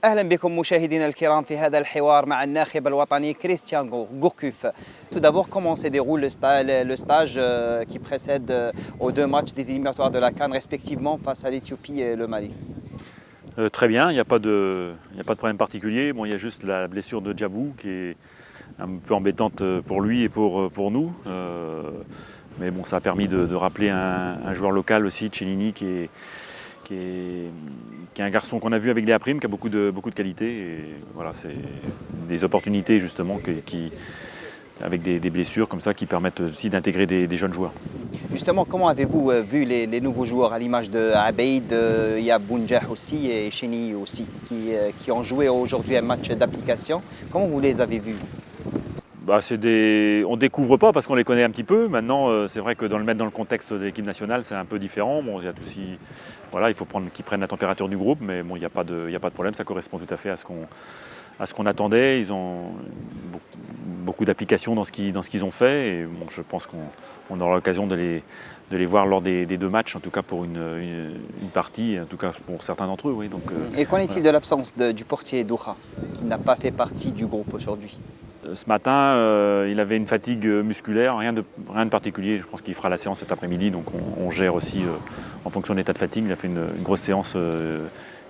أهلا بكم مشاهدينا الكرام في هذا الحوار مع الناخب الوطني كريستيان Gourcuff. Tout d'abord, comment se déroule le stage qui précède aux deux matchs des éliminatoires de la CAN respectivement face à l'Éthiopie et le Mali? Très bien, il n'y a pas de problème particulier. Bon, il y a juste la blessure de Djabou qui est un peu embêtante pour lui et pour nous. Mais bon, ça a permis de rappeler un joueur local aussi, Cellini, qui est un garçon qu'on a vu avec Léa Prime, qui a beaucoup de qualité. Et voilà, c'est des opportunités justement avec des blessures comme ça qui permettent aussi d'intégrer des jeunes joueurs. Justement, comment avez-vous vu les nouveaux joueurs à l'image de Abeid, il y a Bounjah aussi et Chenny aussi qui ont joué aujourd'hui un match d'application. Comment vous les avez vus? On ne découvre pas parce qu'on les connaît un petit peu. Maintenant, c'est vrai que le mettre dans le contexte de l'équipe nationale, c'est un peu différent. Bon, il y a voilà, il faut qu'ils prennent la température du groupe, mais bon, il n'y a pas de problème. Ça correspond tout à fait à ce qu'on attendait. Ils ont beaucoup d'applications dans ce qu'ils ont fait. Et bon, je pense qu'on aura l'occasion de les voir lors des deux matchs, en tout cas pour une partie, en tout cas pour certains d'entre eux. Oui, donc, et qu'en est-il de l'absence du portier Doha, qui n'a pas fait partie du groupe aujourd'hui? Ce matin, il avait une fatigue musculaire, rien de particulier. Je pense qu'il fera la séance cet après-midi, donc on gère aussi en fonction de l'état de fatigue. Il a fait une grosse séance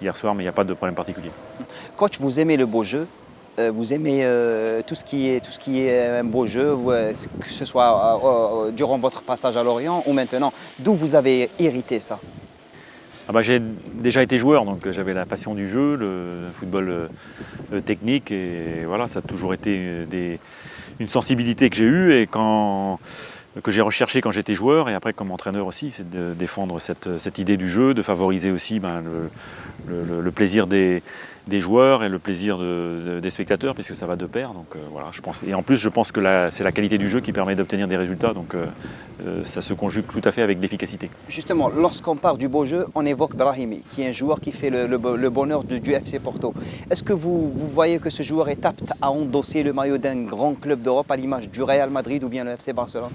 hier soir, mais il n'y a pas de problème particulier. Coach, vous aimez le beau jeu, vous aimez tout ce qui est un beau jeu, que ce soit durant votre passage à Lorient ou maintenant. D'où vous avez hérité ça? J'ai déjà été joueur, donc j'avais la passion du jeu, le football technique, et voilà, ça a toujours été une sensibilité que j'ai eue et que j'ai recherché quand j'étais joueur, et après comme entraîneur aussi, c'est de défendre cette idée du jeu, de favoriser aussi le plaisir des joueurs et le plaisir des spectateurs, puisque ça va de pair. Donc voilà, et en plus je pense que c'est la qualité du jeu qui permet d'obtenir des résultats, donc ça se conjugue tout à fait avec l'efficacité. Justement, lorsqu'on parle du beau jeu, on évoque Brahimi, qui est un joueur qui fait le bonheur du FC Porto. Est-ce que vous voyez que ce joueur est apte à endosser le maillot d'un grand club d'Europe à l'image du Real Madrid ou bien le FC Barcelone?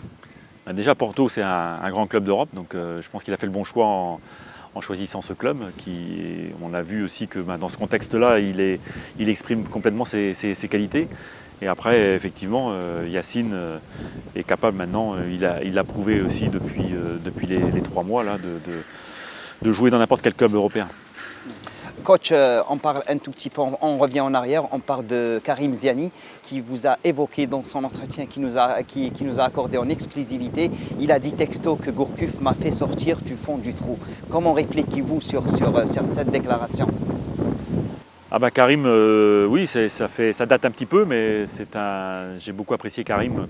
Déjà Porto, c'est un grand club d'Europe, donc je pense qu'il a fait le bon choix en choisissant ce club. On a vu aussi que dans ce contexte-là, il exprime complètement ses qualités. Et après, effectivement, Yacine est capable maintenant, il l'a prouvé aussi depuis les 3 mois là, de jouer dans n'importe quel club européen. Coach, on parle un tout petit peu, on revient en arrière, on parle de Karim Ziani qui vous a évoqué dans son entretien, qui nous a accordé en exclusivité. Il a dit texto que Gourcuff m'a fait sortir du fond du trou. Comment répliquez-vous sur cette déclaration? Karim, oui, ça date un petit peu, mais j'ai beaucoup apprécié Karim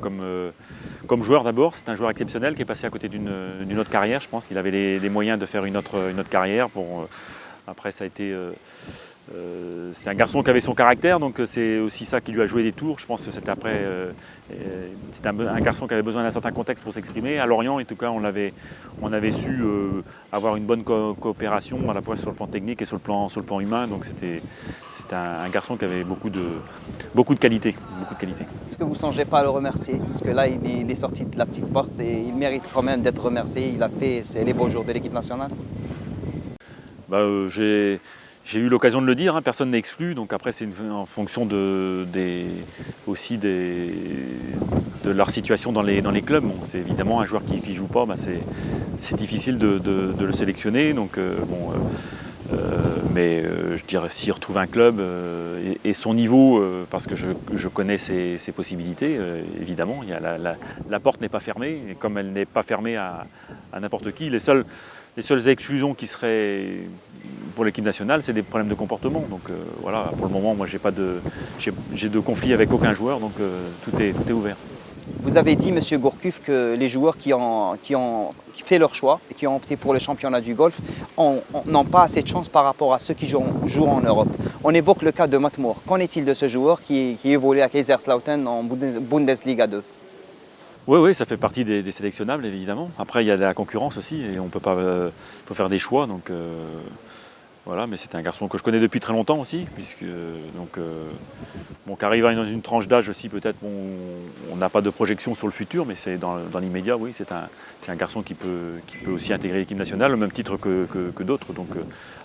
comme joueur d'abord. C'est un joueur exceptionnel qui est passé à côté d'une autre carrière. Je pense qu'il avait les moyens de faire une autre carrière. Après, ça a été, c'est un garçon qui avait son caractère, donc c'est aussi ça qui lui a joué des tours. Je pense que c'était un garçon qui avait besoin d'un certain contexte pour s'exprimer. À Lorient, en tout cas, on avait su avoir une bonne coopération à la fois sur le plan technique et sur le plan humain. Donc c'était un garçon qui avait beaucoup de qualité. Est-ce que vous ne songez pas à le remercier? Parce que là, il est sorti de la petite porte et il mérite quand même d'être remercié. Il a fait les beaux jours de l'équipe nationale. J'ai eu l'occasion de le dire, hein, personne n'est exclu, donc après c'est en fonction aussi de leur situation dans les clubs. Bon, c'est évidemment un joueur qui ne joue pas, c'est difficile de le sélectionner, donc mais je dirais s'il retrouve un club et son niveau, parce que je connais ses possibilités, évidemment, la porte n'est pas fermée, et comme elle n'est pas fermée à n'importe qui, les seules exclusions qui seraient pour l'équipe nationale, c'est des problèmes de comportement. Donc voilà, pour le moment, moi j'ai de conflit avec aucun joueur, donc tout est ouvert. Vous avez dit, M. Gourcuff, que les joueurs qui ont fait leur choix et qui ont opté pour le championnat du Golfe n'ont pas assez de chance par rapport à ceux qui jouent en Europe. On évoque le cas de Matmour. Qu'en est-il de ce joueur qui évolue à Kaiserslautern en Bundesliga 2? Oui, ça fait partie des sélectionnables, évidemment. Après, il y a de la concurrence aussi, et on peut pas, faut faire des choix. Donc voilà, mais c'est un garçon que je connais depuis très longtemps aussi, qui arrive dans une tranche d'âge aussi, peut-être, on n'a pas de projection sur le futur, mais c'est dans l'immédiat, oui, c'est un garçon qui peut aussi intégrer l'équipe nationale, au même titre que d'autres. Donc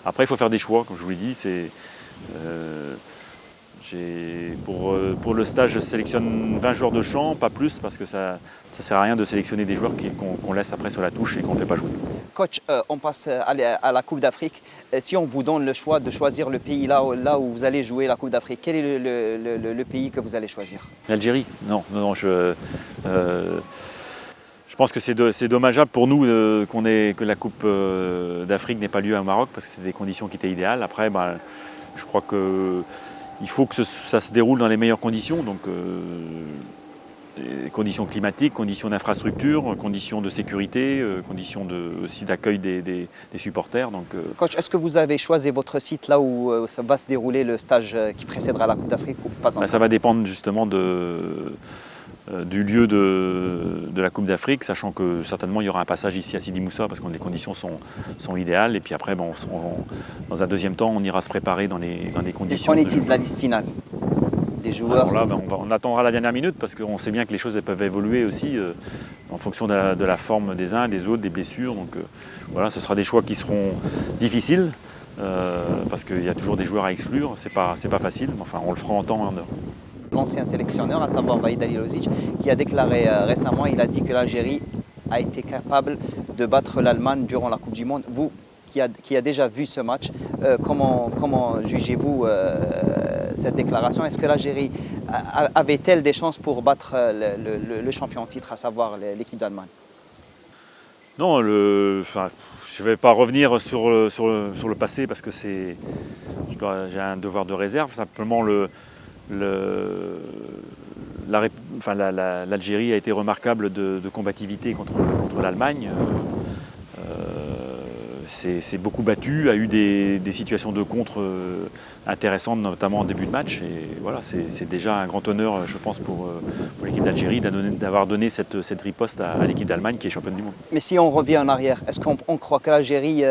après, il faut faire des choix, comme je vous l'ai dit, Pour le stage, je sélectionne 20 joueurs de champ, pas plus, parce que ça ne sert à rien de sélectionner des joueurs qu'on laisse après sur la touche et qu'on ne fait pas jouer. Coach, on passe à la Coupe d'Afrique. Si on vous donne le choix de choisir le pays là où vous allez jouer la Coupe d'Afrique, quel est le pays que vous allez choisir? L'Algérie? Non, je pense que c'est dommageable pour nous que la Coupe d'Afrique n'ait pas lieu au Maroc, parce que c'est des conditions qui étaient idéales. Après, je crois qu'il faut que ça se déroule dans les meilleures conditions. Donc, conditions climatiques, conditions d'infrastructure, conditions de sécurité, conditions aussi d'accueil des supporters. Donc, Coach, est-ce que vous avez choisi votre site là où ça va se dérouler le stage qui précédera la Coupe d'Afrique ou pas encore? Ça va dépendre justement du lieu de la Coupe d'Afrique, sachant que certainement il y aura un passage ici à Sidi Moussa parce que les conditions sont idéales. Et puis après, dans un deuxième temps, on ira se préparer dans les conditions. Et qu'en est-il de la liste finale des joueurs? Alors là, on attendra la dernière minute parce qu'on sait bien que les choses peuvent évoluer aussi en fonction de la forme des uns, des autres, des blessures. Donc voilà, ce sera des choix qui seront difficiles parce qu'il y a toujours des joueurs à exclure. C'est pas facile, mais enfin on le fera en temps et en heure. L'ancien sélectionneur, à savoir Vahid Halilovic, qui a déclaré récemment, il a dit que l'Algérie a été capable de battre l'Allemagne durant la Coupe du Monde. Vous, qui a déjà vu ce match, comment jugez-vous cette déclaration? Est-ce que l'Algérie avait-elle des chances pour battre le champion en titre, à savoir l'équipe d'Allemagne? Non, je ne vais pas revenir sur le passé parce que j'ai un devoir de réserve. Simplement, l'Algérie a été remarquable de combativité contre l'Allemagne. C'est beaucoup battu, a eu des situations de contre intéressantes, notamment en début de match. Et voilà, c'est déjà un grand honneur, je pense, pour l'équipe d'Algérie d'avoir donné cette riposte à l'équipe d'Allemagne qui est championne du monde. Mais si on revient en arrière, est-ce qu'on croit que l'Algérie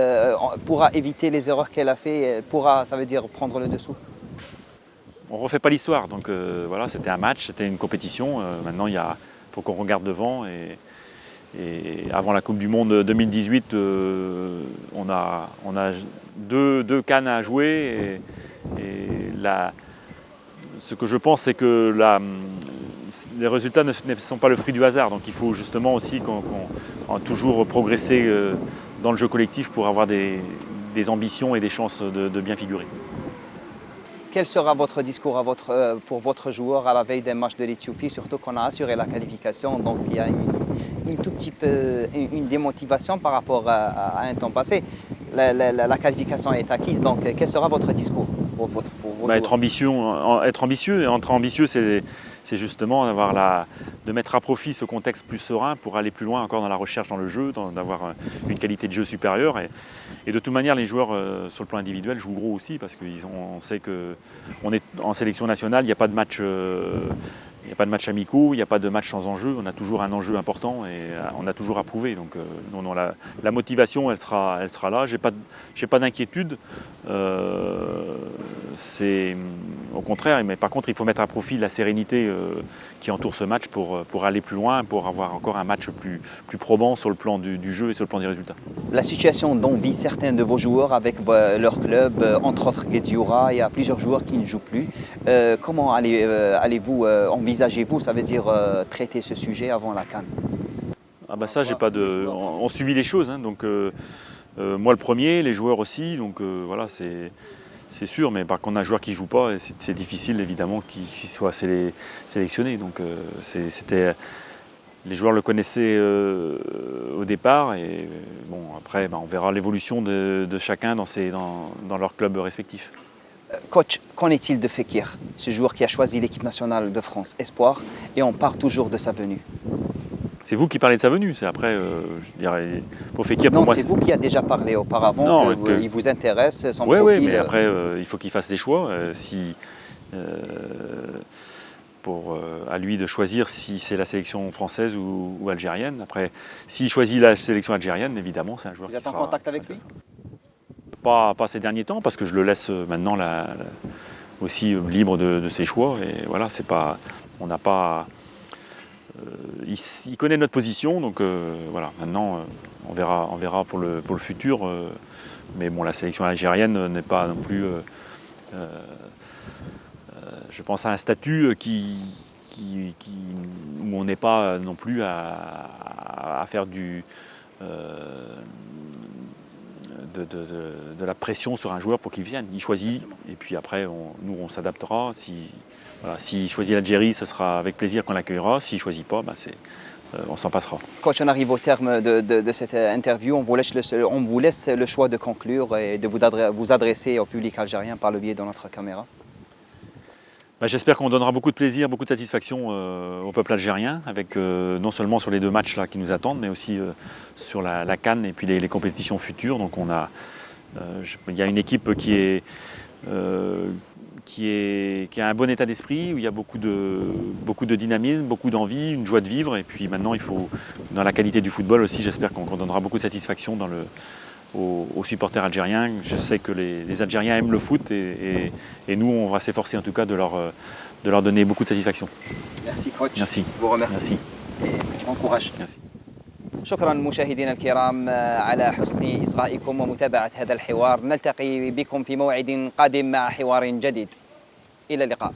pourra éviter les erreurs qu'elle a fait, ça veut dire prendre le dessous? On ne refait pas l'histoire, donc voilà, c'était un match, c'était une compétition. Maintenant, il faut qu'on regarde devant. Et avant la Coupe du Monde 2018, on a deux cannes à jouer. Ce que je pense, c'est que les résultats ne sont pas le fruit du hasard. Donc il faut justement aussi qu'on toujours progresser dans le jeu collectif pour avoir des ambitions et des chances de bien figurer. Quel sera votre discours pour votre joueur à la veille d'un match de l'Éthiopie, surtout qu'on a assuré la qualification, donc il y a une démotivation par rapport à un temps passé. La qualification est acquise, donc quel sera votre discours pour vos joueurs? Être ambitieux, c'est justement de mettre à profit ce contexte plus serein pour aller plus loin encore dans la recherche dans le jeu, d'avoir une qualité de jeu supérieure. Et de toute manière, les joueurs sur le plan individuel jouent gros aussi parce qu'on sait qu'on est en sélection nationale, il n'y a pas de match. Il n'y a pas de match amicaux, il n'y a pas de match sans enjeu, on a toujours un enjeu important et on a toujours à prouver. Donc la motivation, elle sera là, j'ai pas d'inquiétude. C'est au contraire, mais par contre il faut mettre à profit la sérénité qui entoure ce match pour aller plus loin, pour avoir encore un match plus probant sur le plan du jeu et sur le plan des résultats. La situation dont vivent certains de vos joueurs avec leur club, entre autres Guedioura, il y a plusieurs joueurs qui ne jouent plus. Comment allez-vous envisagez-vous, ça veut dire traiter ce sujet avant la CAN? Ça, j'ai pas de. On subit les choses, hein, donc moi le premier, les joueurs aussi, donc voilà, c'est sûr. Mais par contre, un joueur qui ne joue pas, c'est difficile évidemment qu'il soit sélectionné. Donc les joueurs le connaissaient au départ et bon après, on verra l'évolution de chacun dans leur club respectif. Coach, qu'en est-il de Fekir, ce joueur qui a choisi l'équipe nationale de France Espoir et on part toujours de sa venue? C'est vous qui parlez de sa venue, c'est après, je dirais, pour Fekir, non, pour moi... c'est vous qui a déjà parlé auparavant, il vous intéresse, son profil... Oui, mais après, il faut qu'il fasse des choix, à lui de choisir si c'est la sélection française ou algérienne. Après, s'il choisit la sélection algérienne, évidemment, c'est un joueur qui sera... Vous êtes en contact avec lui? Pas ces derniers temps, parce que je le laisse maintenant aussi libre de ses choix. Et voilà, c'est pas, on n'a pas, il connaît notre position, donc voilà. Maintenant, on verra pour le futur. Mais bon, la sélection algérienne n'est pas non plus Je pense à un statut où on n'est pas non plus à faire de la pression sur un joueur pour qu'il vienne. Il choisit et puis après nous on s'adaptera. S'il choisit l'Algérie, ce sera avec plaisir qu'on l'accueillera. S'il ne choisit pas, on s'en passera. Coach, on arrive au terme de cette interview. On vous laisse le choix de conclure et de vous adresser au public algérien par le biais de notre caméra. J'espère qu'on donnera beaucoup de plaisir, beaucoup de satisfaction au peuple algérien, avec non seulement sur les 2 matchs là, qui nous attendent, mais aussi sur la CAN et puis les compétitions futures. Donc il y a une équipe qui a un bon état d'esprit, où il y a beaucoup de dynamisme, beaucoup d'envie, une joie de vivre. Et puis maintenant, il faut, dans la qualité du football aussi, j'espère qu'on donnera beaucoup de satisfaction aux supporters algériens. Je sais que les Algériens aiment le foot et nous, on va s'efforcer en tout cas de leur donner beaucoup de satisfaction. Merci coach. Merci. Je vous remercie. Et bon courage. Merci. شكرا مشاهدينا الكرام على حسن إصغائكم ومتابعة هذا الحوار. نلتقي بكم في موعد قادم مع حوار جديد. إلى اللقاء.